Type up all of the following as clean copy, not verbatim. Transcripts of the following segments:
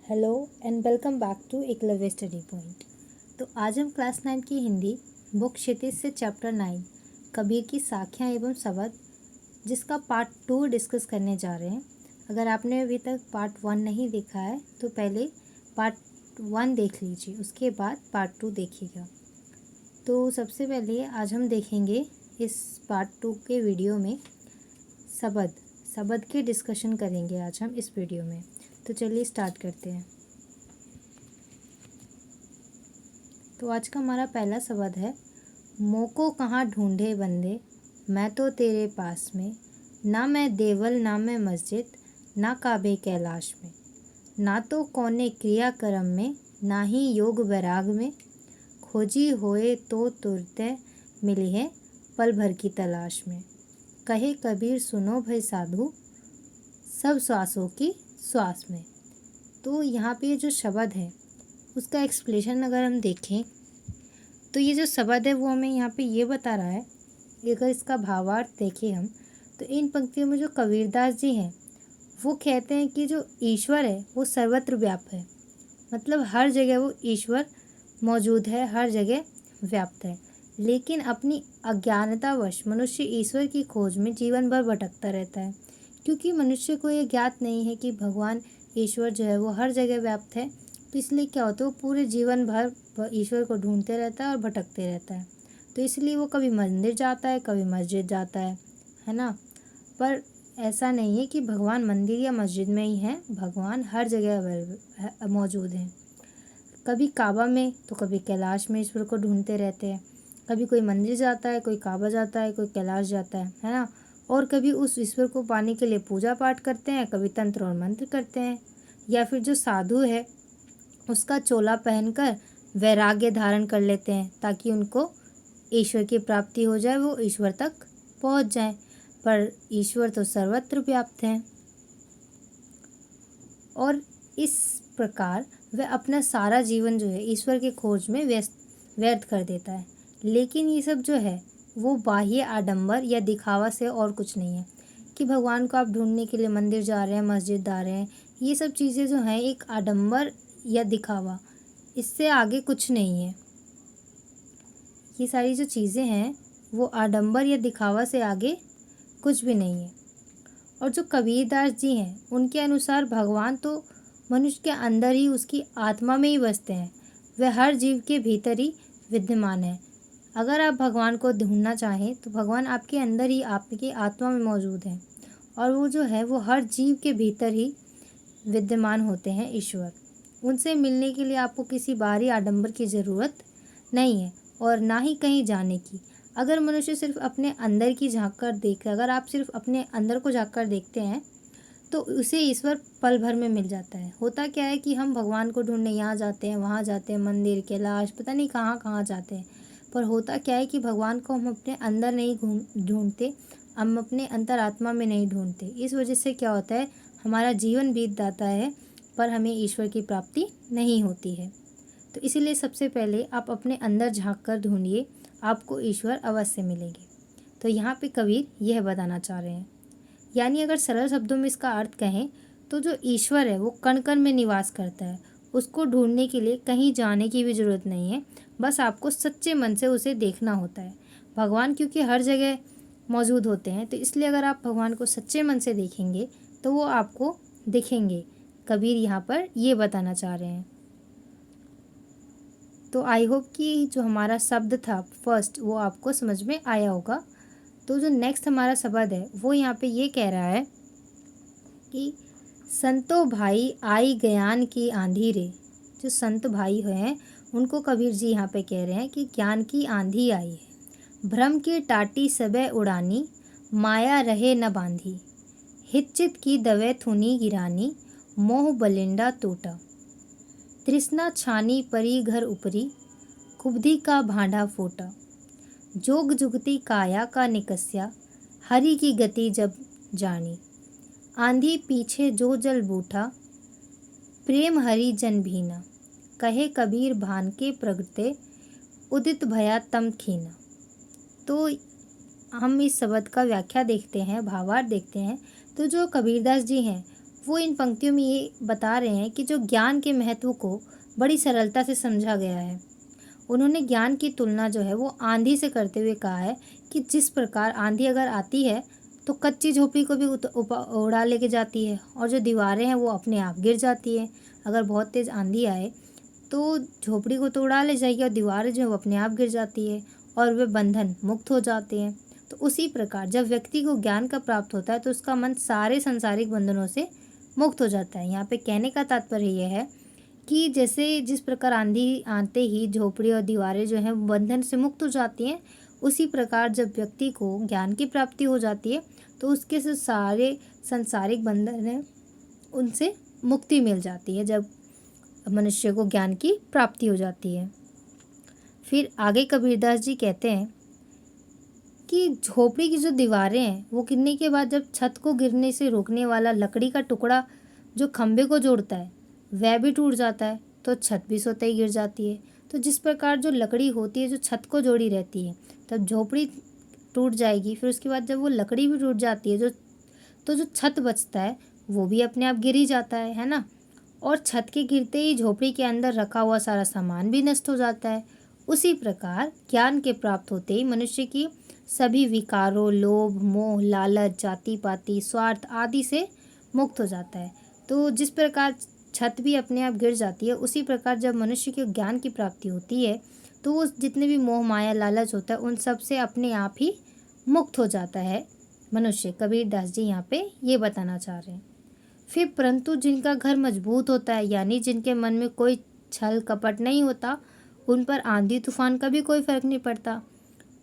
Hello and welcome back to Eklavya Study Point. तो आज हम क्लास 9 की हिंदी बुक क्षितिज से चैप्टर 9 कबीर की साखियाँ एवं शब्द जिसका पार्ट 2 डिस्कस करने जा रहे हैं। अगर आपने अभी तक पार्ट 1 नहीं देखा है तो पहले पार्ट 1 देख लीजिए, उसके बाद पार्ट 2 देखिएगा। तो सबसे पहले आज हम देखेंगे इस पार्ट 2 के वीडियो में शब्द की डिस्कशन करेंगे आज हम इस वीडियो में। तो चलिए स्टार्ट करते हैं। तो आज का हमारा पहला शब्द है, मोको कहाँ ढूंढे बंदे, मैं तो तेरे पास में, ना मैं देवल ना मैं मस्जिद, ना काबे कैलाश में, ना तो कौने क्रिया कर्म में, ना ही योग वैराग में, खोजी होए तो तुरते मिली है पल भर की तलाश में। कहे कबीर सुनो भाई साधु, सब श्वासों की श्वास में। तो यहाँ पे जो शब्द है उसका एक्सप्लेनेशन अगर हम देखें तो ये जो शब्द है वो हमें यहाँ पे ये बता रहा है, अगर इसका भावार्थ देखें हम तो इन पंक्तियों में जो कबीरदास जी हैं वो कहते हैं कि जो ईश्वर है वो सर्वत्र व्याप्त है, मतलब हर जगह वो ईश्वर मौजूद है, हर जगह व्याप्त है। लेकिन अपनी अज्ञानतावश मनुष्य ईश्वर की खोज में जीवन भर भटकता रहता है, क्योंकि मनुष्य को ये ज्ञात नहीं है कि भगवान ईश्वर जो है वो हर जगह व्याप्त है। तो इसलिए क्या होता है, वो पूरे जीवन भर ईश्वर को ढूंढते रहता है और भटकते रहता है। तो इसलिए वो कभी मंदिर जाता है, कभी मस्जिद जाता है ना। पर ऐसा नहीं है कि भगवान मंदिर या मस्जिद में ही है, भगवान हर जगह मौजूद हैं। कभी काबा में तो कभी कैलाश में ईश्वर को ढूंढते रहते हैं। कभी कोई मंदिर जाता है, कोई काबा जाता है, कोई कैलाश जाता है ना। और कभी उस ईश्वर को पाने के लिए पूजा पाठ करते हैं, कभी तंत्र और मंत्र करते हैं। या फिर जो साधु है उसका चोला पहनकर वैराग्य धारण कर लेते हैं ताकि उनको ईश्वर की प्राप्ति हो जाए, वो ईश्वर तक पहुंच जाए। पर ईश्वर तो सर्वत्र व्याप्त हैं और इस प्रकार वह अपना सारा जीवन जो है ईश्वर के खोज में व्यर्थ कर देता है। लेकिन ये सब जो है वो बाह्य आडंबर या दिखावा से और कुछ नहीं है कि भगवान को आप ढूंढने के लिए मंदिर जा रहे हैं, मस्जिद जा रहे हैं। ये सब चीज़ें जो हैं एक आडंबर या दिखावा, इससे आगे कुछ नहीं है। ये सारी जो चीज़ें हैं वो आडंबर या दिखावा से आगे कुछ भी नहीं है। और जो कबीरदास जी हैं उनके अनुसार भगवान तो मनुष्य के अंदर ही, उसकी आत्मा में ही बसते हैं। वह हर जीव के भीतर ही विद्यमान है। अगर आप भगवान को ढूंढना चाहें तो भगवान आपके अंदर ही, आपकी आत्मा में मौजूद हैं और वो जो है वो हर जीव के भीतर ही विद्यमान होते हैं ईश्वर। उनसे मिलने के लिए आपको किसी बाहरी आडंबर की ज़रूरत नहीं है और ना ही कहीं जाने की। अगर मनुष्य सिर्फ अपने अंदर की अगर आप सिर्फ अपने अंदर को झाँक कर देखते हैं तो उसे ईश्वर पल भर में मिल जाता है। होता क्या है कि हम भगवान को ढूंढने यहाँ जाते हैं, वहाँ जाते हैं, मंदिर, कैलाश, पता नहीं कहाँ कहाँ जाते हैं। पर होता क्या है कि भगवान को हम अपने अंदर नहीं ढूंढते, हम अपने अंतरात्मा में नहीं ढूंढते। इस वजह से क्या होता है, हमारा जीवन बीत जाता है पर हमें ईश्वर की प्राप्ति नहीं होती है। तो इसीलिए सबसे पहले आप अपने अंदर झाँक कर ढूंढिए, आपको ईश्वर अवश्य मिलेंगे। तो यहाँ पे कबीर यह बताना चाह रहे हैं, यानी अगर सरल शब्दों में इसका अर्थ कहें तो जो ईश्वर है वो कण कण में निवास करता है। उसको ढूंढने के लिए कहीं जाने की भी ज़रूरत नहीं है, बस आपको सच्चे मन से उसे देखना होता है। भगवान क्योंकि हर जगह मौजूद होते हैं, तो इसलिए अगर आप भगवान को सच्चे मन से देखेंगे तो वो आपको दिखेंगे। कबीर यहाँ पर ये बताना चाह रहे हैं। तो आई होप कि जो हमारा शब्द था फर्स्ट वो आपको समझ में आया होगा। तो जो नेक्स्ट हमारा शब्द है वो यहाँ पे ये कह रहा है कि संतो भाई आई ज्ञान की आंधी रे। जो संत भाई हैं उनको कबीर जी यहाँ पे कह रहे हैं कि ज्ञान की आंधी आई है, भ्रम की टाटी सबे उड़ानी, माया रहे न बांधी, हिच्चित की दवे थुनी गिरानी, मोह बलिंडा टूटा, तृष्णा छानी परी घर उपरी, कुब्धि का भांडा फूटा, जोग जुगती काया का निकस्या, हरि की गति जब जानी, आंधी पीछे जो जल बूठा, प्रेम हरि जन भीना, कहे कबीर भान के प्रगटे, उदित भया तम खीना। तो हम इस शब्द का व्याख्या देखते हैं, भावार्थ देखते हैं। तो जो कबीरदास जी हैं वो इन पंक्तियों में ये बता रहे हैं कि जो ज्ञान के महत्व को बड़ी सरलता से समझा गया है। उन्होंने ज्ञान की तुलना जो है वो आंधी से करते हुए कहा है कि जिस प्रकार आंधी अगर आती है तो कच्ची झोपड़ी को भी उड़ा लेके जाती है, और जो दीवारें हैं वो अपने आप गिर जाती है। अगर बहुत तेज़ आंधी आए तो झोपड़ी को तो उड़ा ले जाएगी और दीवारें जो है वो अपने आप गिर जाती है और वे बंधन मुक्त हो जाते हैं। तो उसी प्रकार जब व्यक्ति को ज्ञान का प्राप्त होता है तो उसका मन सारे सांसारिक बंधनों से मुक्त हो जाता है। यहाँ पे कहने का तात्पर्य यह है कि जैसे जिस प्रकार आंधी आते ही झोपड़ी और दीवारें जो हैं बंधन से मुक्त हो जाती हैं, उसी प्रकार जब व्यक्ति को ज्ञान की प्राप्ति हो जाती है तो उसके से सारे सांसारिक बंधन हैं उनसे मुक्ति मिल जाती है जब मनुष्य को ज्ञान की प्राप्ति हो जाती है। फिर आगे कबीरदास जी कहते हैं कि झोपड़ी की जो दीवारें हैं वो गिरने के बाद जब छत को गिरने से रोकने वाला लकड़ी का टुकड़ा जो खंभे को जोड़ता है वह भी टूट जाता है तो छत भी स्वतः ही गिर जाती है। तो जिस प्रकार जो लकड़ी होती है जो छत को जोड़ी रहती है, तब झोपड़ी टूट जाएगी, फिर उसके बाद जब वो लकड़ी भी टूट जाती है जो छत बचता है वो भी अपने आप गिर ही जाता है ना। और छत के गिरते ही झोपड़ी के अंदर रखा हुआ सारा सामान भी नष्ट हो जाता है। उसी प्रकार ज्ञान के प्राप्त होते ही मनुष्य की सभी विकारों, लोभ, मोह, लालच, जाति पाति, स्वार्थ आदि से मुक्त हो जाता है। तो जिस प्रकार छत भी अपने आप गिर जाती है, उसी प्रकार जब मनुष्य के ज्ञान की प्राप्ति होती है तो वो जितने भी मोह माया लालच होता है उन सब से अपने आप ही मुक्त हो जाता है मनुष्य। कबीरदास जी यहाँ पे ये बताना चाह रहे हैं। फिर परंतु जिनका घर मजबूत होता है, यानी जिनके मन में कोई छल कपट नहीं होता, उन पर आंधी तूफान का भी कोई फर्क नहीं पड़ता।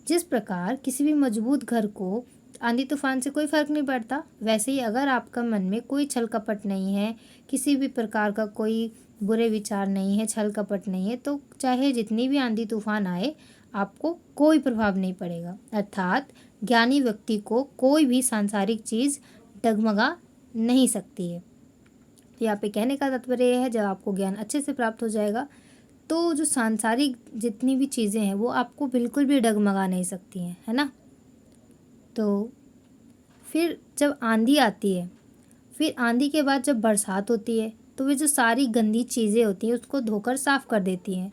जिस प्रकार किसी भी मजबूत घर को आंधी तूफान से कोई फर्क नहीं पड़ता, वैसे ही अगर आपका मन में कोई छल कपट नहीं है, किसी भी प्रकार का कोई बुरे विचार नहीं है, छल कपट नहीं है, तो चाहे जितनी भी आंधी तूफान आए आपको कोई प्रभाव नहीं पड़ेगा। अर्थात ज्ञानी व्यक्ति को कोई भी सांसारिक चीज़ डगमगा नहीं सकती है। तो यहाँ पे कहने का तात्पर्य यह है, जब आपको ज्ञान अच्छे से प्राप्त हो जाएगा तो जो सांसारिक जितनी भी चीज़ें हैं वो आपको बिल्कुल भी डगमगा नहीं सकती हैं, है ना। तो फिर जब आंधी आती है, फिर आंधी के बाद जब बरसात होती है तो वे जो सारी गंदी चीज़ें होती हैं उसको धोकर साफ़ कर देती हैं।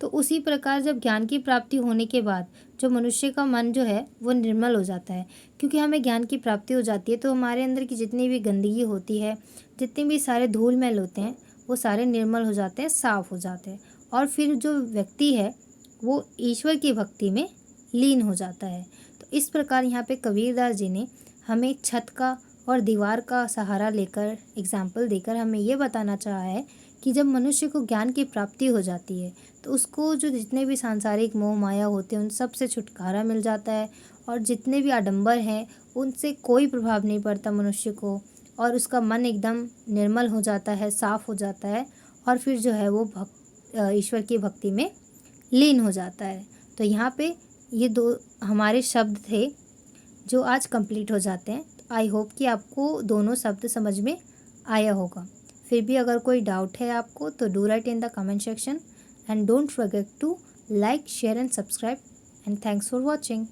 तो उसी प्रकार जब ज्ञान की प्राप्ति होने के बाद जो मनुष्य का मन जो है वो निर्मल हो जाता है, क्योंकि हमें ज्ञान की प्राप्ति हो जाती है तो हमारे अंदर की जितनी भी गंदगी होती है, जितने भी सारे धूल मैल होते हैं वो सारे निर्मल हो जाते हैं, साफ़ हो जाते हैं, और फिर जो व्यक्ति है वो ईश्वर की भक्ति में लीन हो जाता है। तो इस प्रकार यहाँ पे कबीरदास जी ने हमें छत का और दीवार का सहारा लेकर एग्जाम्पल देकर हमें ये बताना चाहा है कि जब मनुष्य को ज्ञान की प्राप्ति हो जाती है तो उसको जो जितने भी सांसारिक मोह माया होते हैं उन सब से छुटकारा मिल जाता है, और जितने भी आडंबर हैं उनसे कोई प्रभाव नहीं पड़ता मनुष्य को, और उसका मन एकदम निर्मल हो जाता है, साफ़ हो जाता है, और फिर जो है वो ईश्वर की भक्ति में लीन हो जाता है। तो यहाँ पे ये दो हमारे शब्द थे जो आज कंप्लीट हो जाते हैं। आई होप कि आपको दोनों शब्द समझ में आया होगा। फिर भी अगर कोई डाउट है आपको तो do write in the comment section, and don't forget to like, share and subscribe, and thanks for watching.